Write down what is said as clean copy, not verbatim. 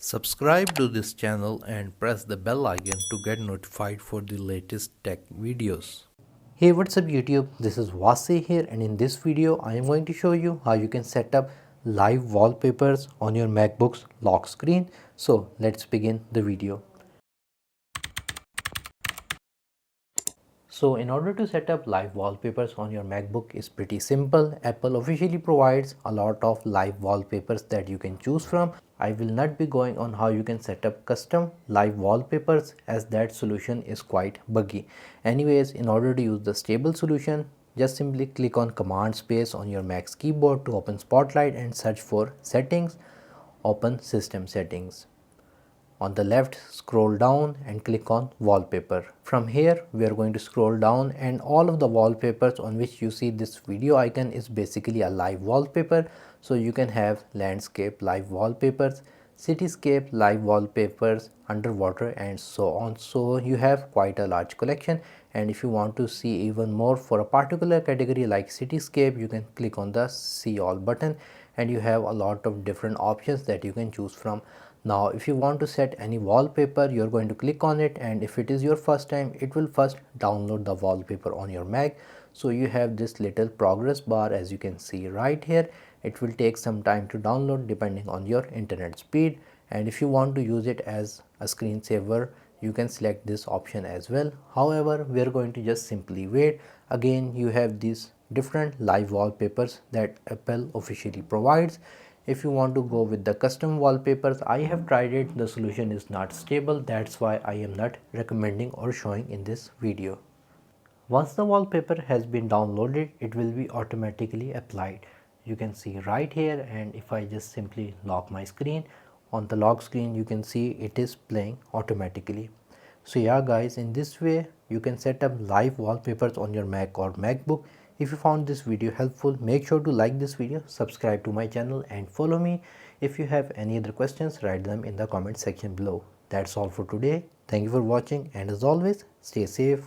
Subscribe to this channel and press the bell icon to get notified for the latest tech videos. Hey, what's up YouTube? This is Wasay here, and in this video I am going to show you how you can set up live wallpapers on your MacBook's lock screen. So let's begin the video. So in order to set up live wallpapers on your MacBook is pretty simple. Apple officially provides a lot of live wallpapers that you can choose from. I will not be going on how you can set up custom live wallpapers as that solution is quite buggy. Anyways, in order to use the stable solution, just simply click on Command space on your Mac's keyboard to open Spotlight and search for Settings, open System Settings. On the left, scroll down and click on Wallpaper. From here we are going to scroll down, and all of the wallpapers on which you see this video icon is basically a live wallpaper. So you can have landscape live wallpapers, cityscape live wallpapers, underwater, and so on. So you have quite a large collection, and if you want to see even more for a particular category like cityscape, you can click on the see all button and you have a lot of different options that you can choose from. Now if you want to set any wallpaper, you're going to click on it, and if it is your first time, it will first download the wallpaper on your Mac. So you have this little progress bar, as you can see right here. It will take some time to download depending on your internet speed, and if you want to use it as a screensaver, you can select this option as well. However, we are going to just simply wait. Again, you have these different live wallpapers that Apple officially provides. If you want to go with the custom wallpapers, I have tried it. The solution is not stable. That's why I am not recommending or showing in this video. Once the wallpaper has been downloaded, it will be automatically applied. You can see right here, and if I just simply lock my screen, on the lock screen you can see it is playing automatically. So yeah guys, in this way you can set up live wallpapers on your Mac or MacBook. If you found this video helpful, make sure to like this video, subscribe to my channel, and follow me. If you have any other questions, write them in the comment section below. That's all for today. Thank you for watching, and as always, stay safe,